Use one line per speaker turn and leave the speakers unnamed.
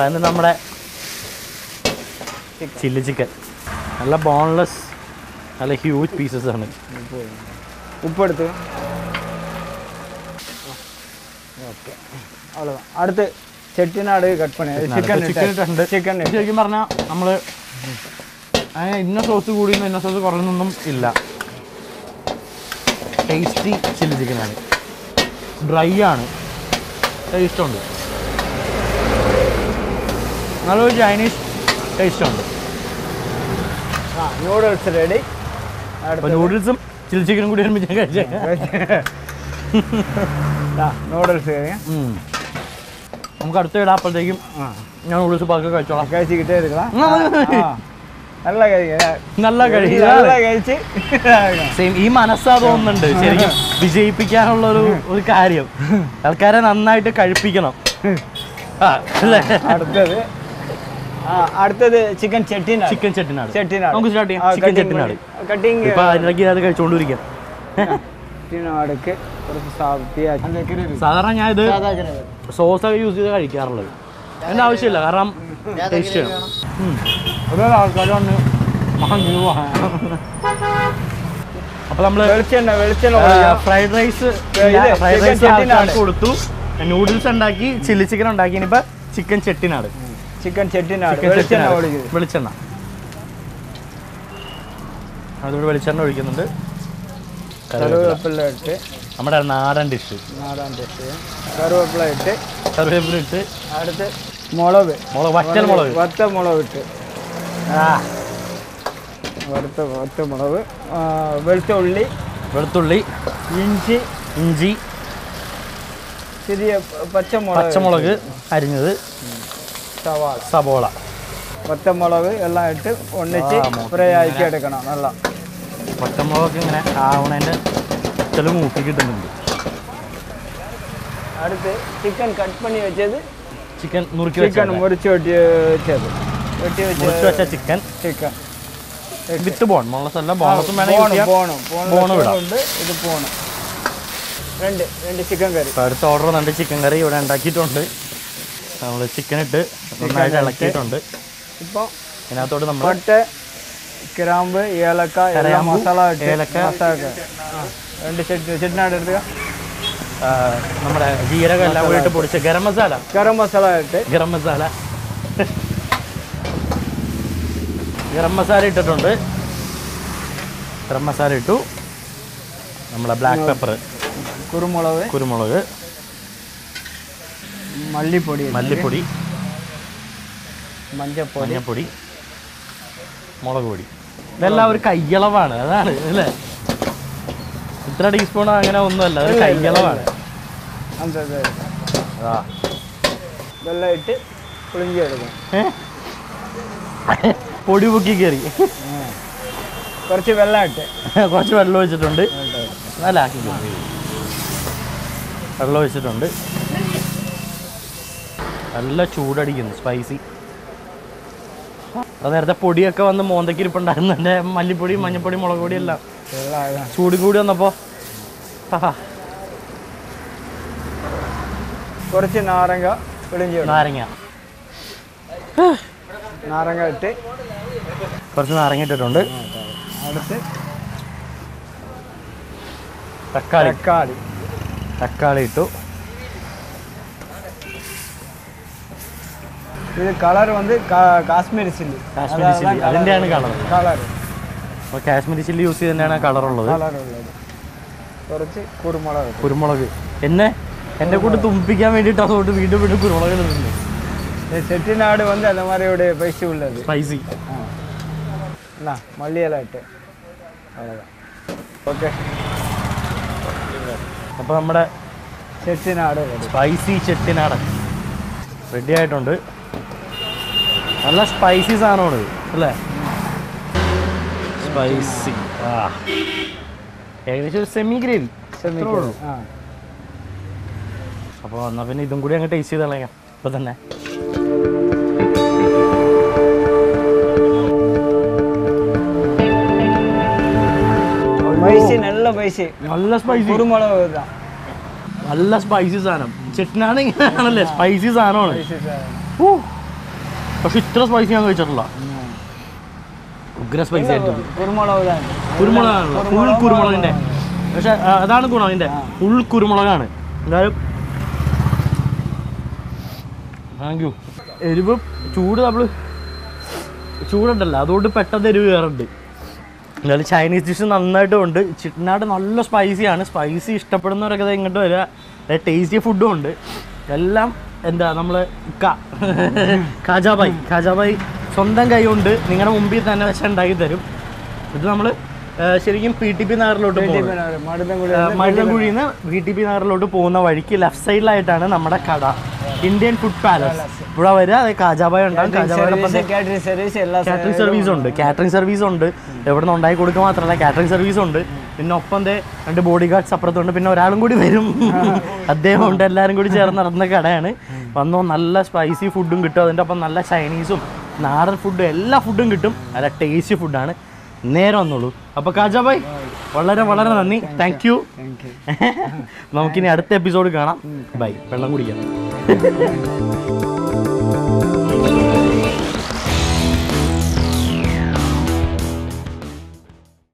അതിന് നമ്മുടെ chilli chicken നല്ല ബോൺലെസ് നല്ല ഹ്യൂജ് പീസസ് ആണ്.
ഉപ്പെടുത്ത് ഓക്കെ അவ்வளோதான். അടുത്ത് ചെട്ടിനാട് കട്ട് പണി ചിക്കൻ
ഇട്ടിട്ടുണ്ട്.
ചിക്കൻ
ശരിക്കും പറഞ്ഞാൽ നമ്മൾ അതിന് ഇന്ന സോസ് കൂടിയും ഇന്ന സോസ് കുറഞ്ഞൊന്നും ഇല്ല. ടേസ്റ്റി ചില്ലി ചിക്കനാണ്, ഡ്രൈ ആണ്, ടേസ്റ്റ് ഉണ്ട്, നല്ലൊരു ചൈനീസ് ടേസ്റ്റ് ഉണ്ട്.
Noodles ready.
അപ്പോൾ നൂഡിൽസും ചില്ലി ചിക്കനും കൂടി ഒരുമിച്ച് കഴിച്ചേക്കാം.
നൂഡിൽസ്
നമുക്ക് അടുത്ത ഇടാം. അപ്പോഴത്തേക്കും ഞാൻ നൂഡിൽസ് പാക്ക് കഴിച്ചോളാം.
കഴിച്ചിട്ടേ എടുക്കണം. നല്ല
നല്ല
കഴിച്ച്
സെയിം ഈ മനസ്സാ തോന്നുന്നുണ്ട് ശരിക്കും വിജയിപ്പിക്കാനുള്ള ഒരു കാര്യം. ആൾക്കാരെ നന്നായിട്ട് കഴിപ്പിക്കണം.
അടുത്തത് ചിക്കൻ ചെട്ടിനാട്.
ചിക്കൻ ചെട്ടിനാട്
ചെട്ടിനാട്
നമുക്ക് സ്റ്റാർട്ട് ചെയ്യാം. ചിക്കൻ ചെട്ടിനാട്
കട്ടിങ്
ഇപ്പൊ അതിനിടയ്ക്ക് അത് കഴിച്ചുകൊണ്ടിരിക്കാം.
ചെട്ടിനാടൊക്കെ
സാധാരണ ഞാൻ ഇത് സോസൊക്കെ യൂസ് ചെയ്ത് കഴിക്കാറുള്ളത്. അതിൻ്റെ ആവശ്യമില്ല, കാരണം ടേസ്റ്റ് ചെയ്യണം. ഓരോ ആൾക്കാർ വന്ന് അപ്പൊ നമ്മള് ഫ്രൈഡ് റൈസ് കൊടുത്തു, നൂഡിൽസ് ഉണ്ടാക്കി, ചില്ലി ചിക്കൻ ഉണ്ടാക്കി. ഇനിയിപ്പോ ചിക്കൻ ചെട്ടിനാട്. വെളിച്ചെണ്ണ അതുകൊണ്ട് വെളിച്ചെണ്ണ ഒഴിക്കുന്നുണ്ട്.
കറിവേപ്പില ഇട്ട്
നമ്മുടെ നാടൻ ഡിഷ്.
കറിവേപ്പില ഇട്ട് അടുത്ത് മുളക് വറ്റമുളക് ഇട്ട് വറ്റമുളക്, വെളുത്തുള്ളി, ഇഞ്ചി, ചെറിയ പച്ചമുളക് അരിഞ്ഞത്, സവോള, വറ്റമുളക് എല്ലാം ഇട്ട് ഒന്നിച്ച് ഫ്രൈ ആക്കി എടുക്കണം. നല്ല
വറ്റമുളകൊക്കെ ഇങ്ങനെ ആവണേൻ്റെ ചില മൂക്കി കിട്ടുന്നുണ്ട്.
അടുത്ത് ചിക്കൻ കട്ട് പണി വെച്ചത്,
ചിക്കൻ മുറിച്ച് വെച്ച ചിക്കൻ വിത്ത് ബോൺ. മോളസല്ല ബോണസും വേണമെങ്കിൽ
ഇത് പോണം. രണ്ട് ചിക്കൻ കറി.
അടുത്ത ഓർഡർ 2 ചിക്കൻ കറി ഇവിടെ ഉണ്ടാക്കിയിട്ടുണ്ട്. നമ്മൾ ചിക്കൻ ഇട്ട് നന്നായിട്ട് ഇളക്കിയിട്ടുണ്ട്.
ഇപ്പോൾ
ഇതിനകത്തോട്ട് നമ്മൾ
പട്ട, ഗ്രാമ്പ്, ഏലക്ക, മസാല, രണ്ട് ചെട്ടിനാട് എടുക്കുക.
നമ്മുടെ ജീരകം എല്ലാം കൂടിയിട്ട് പൊടിച്ച ഗരം മസാല
ഇട്ട്
ഗരം മസാല ഇട്ടിട്ടുണ്ട്. ഗരം മസാല ഇട്ടു. നമ്മുടെ ബ്ലാക്ക് പെപ്പർ, കുരുമുളക്,
മല്ലിപ്പൊടി,
മഞ്ഞപ്പൊടി, മുളക് പൊടി. ഇതെല്ലാം ഒരു കയ്യളവാണ്. അതാണ് അല്ലേ, ഇത്ര ടീസ്പൂൺ അങ്ങനെ ഒന്നുമല്ല, ഒരു കയ്യളവാണ്.
വെള്ളം ഇട്ട് പുളിഞ്ചി എടുക്കും.
പൊടി പൊക്കി കയറി
കുറച്ച് വെള്ളം ഇട്ട്
കുറച്ച് വെള്ളം ഒഴിച്ചിട്ടുണ്ട്. നല്ല വെള്ളം ഒഴിച്ചിട്ടുണ്ട്. നല്ല ചൂടടിക്കുന്നു, സ്പൈസി. അത് നേരത്തെ പൊടിയൊക്കെ വന്ന് മോന്തക്കിരിപ്പുണ്ടായിരുന്നു. എൻ്റെ മല്ലിപ്പൊടി, മഞ്ഞപ്പൊടി, മുളക് പൊടി എല്ലാം ചൂട് കൂടി വന്നപ്പോൾ
കുറച്ച് നാരങ്ങ ഇട്ട്
കുറച്ച് നാരങ്ങ ഇട്ടിട്ടുണ്ട്.
അടുത്ത്
തക്കാളി ഇട്ടു.
ഇത് കളർ വന്ന് കാശ്മീരി ചില്ലി.
അതിൻ്റെയാണ് കളർ. അപ്പോൾ കാശ്മീരി ചില്ലി യൂസ് ചെയ്ത് തന്നെയാണ് കളറുള്ളത്.
കുറച്ച്
കുരുമുളക് എന്നെ കൂട്ട് തുമ്പിക്കാൻ വേണ്ടിയിട്ട് അതുകൊണ്ട് വീണ്ടും കുരുമുളക് ഇടുന്നുണ്ട്.
ചെട്ടിനാട് വന്ന് அந்த மாதிரியோட ஸ்பைசி உள்ளது.
ஸ்பைசி.
மல்லி இலை இட்டு அவ்வளோதான். ഓക്കെ.
അപ്പോൾ നമ്മുടെ
ചെട്ടിനാട്
സ്പൈസി ചെട്ടിനാട് റെഡി ആയിട്ടുണ്ട്. നല്ല സ്പൈസി സാധനമാണ് അല്ലേ, സ്പൈസി. ഏകദേശം ഒരു സെമി ഗ്രേവി. അപ്പോൾ എന്നാൽ പിന്നെ ഇതും കൂടി അങ്ങ് ടേസ്റ്റ് ചെയ്ത് കളയാം ഇപ്പോൾ തന്നെ.
നല്ല സ്പൈസി കുരുമുളക്,
നല്ല സ്പൈസി സാധനം. ചെട്ടിനാട് ഇങ്ങനെയാണല്ലേ, സ്പൈസി സാധനമാണ്. പക്ഷെ ഇത്ര സ്പൈസി ഞാൻ കഴിച്ചിട്ടില്ല. ഉഗ്ര സ്പൈസി ആയിട്ട് കുരുമുളകാണല്ലോ, ഫുൾ കുരുമുളകിൻ്റെ. പക്ഷെ അതാണ് ഗുണം അതിൻ്റെ, ഫുൾ കുരുമുളകാണ്. എന്തായാലും താങ്ക് യു. എരിവ് ചൂട് നമ്മൾ ചൂടുണ്ടല്ലോ, അതുകൊണ്ട് പെട്ടെന്ന് എരിവ് കയറുന്നുണ്ട്. എന്നാലും ചൈനീസ് ഡിഷ് നന്നായിട്ടും ഉണ്ട്. ചിട്ടനാട് നല്ല സ്പൈസിയാണ്. സ്പൈസി ഇഷ്ടപ്പെടുന്നവരൊക്കെ ഇങ്ങോട്ട് വരിക. ടേസ്റ്റി ഫുഡും ഉണ്ട്. എല്ലാം എന്താ നമ്മൾ ഖാജാബായി സ്വന്തം കൈ കൊണ്ട് നിങ്ങളുടെ മുമ്പിൽ തന്നെ വെച്ച് ഉണ്ടാക്കി തരും. ഇത് നമ്മൾ ശരിക്കും PTP നഗറിലോട്ട് മരുതൻകുഴിയിൽ നിന്ന് PTP നഗറിലോട്ട് പോകുന്ന വഴിക്ക് ലെഫ്റ്റ് സൈഡിലായിട്ടാണ് നമ്മുടെ കട, ഇന്ത്യൻ ഫുഡ് പാലസ്. ഇവിടെ വരിക, അത് ഖാജാബായി ഉണ്ടാകും. കാറ്ററിംഗ് സർവീസ് ഉണ്ട്. എവിടെ നിന്ന് ഉണ്ടാക്കി കൊടുക്കുക മാത്രമല്ല, കാറ്ററിംഗ് സർവീസ് ഉണ്ട്. പിന്നെ ഒപ്പം 2 ബോഡി ഗാർഡ്സ് അപ്പുറത്തുണ്ട്. പിന്നെ ഒരാളും കൂടി വരും, അദ്ദേഹം ഉണ്ട്. എല്ലാവരും കൂടി ചേർന്ന് നടന്ന കടയാണ്. വന്നോ, നല്ല സ്പൈസി ഫുഡും കിട്ടും. അതിൻ്റെ ഒപ്പം നല്ല ചൈനീസും നാടൻ ഫുഡും എല്ലാ ഫുഡും കിട്ടും. നല്ല ടേസ്റ്റി ഫുഡാണ്. നേരെ വന്നോളൂ. അപ്പോൾ ഖാജാബായ് വളരെ വളരെ നന്ദി. Thank you. നമുക്കിനി അടുത്ത എപ്പിസോഡ് കാണാം. ബൈ. വെള്ളം കുടിക്കാം.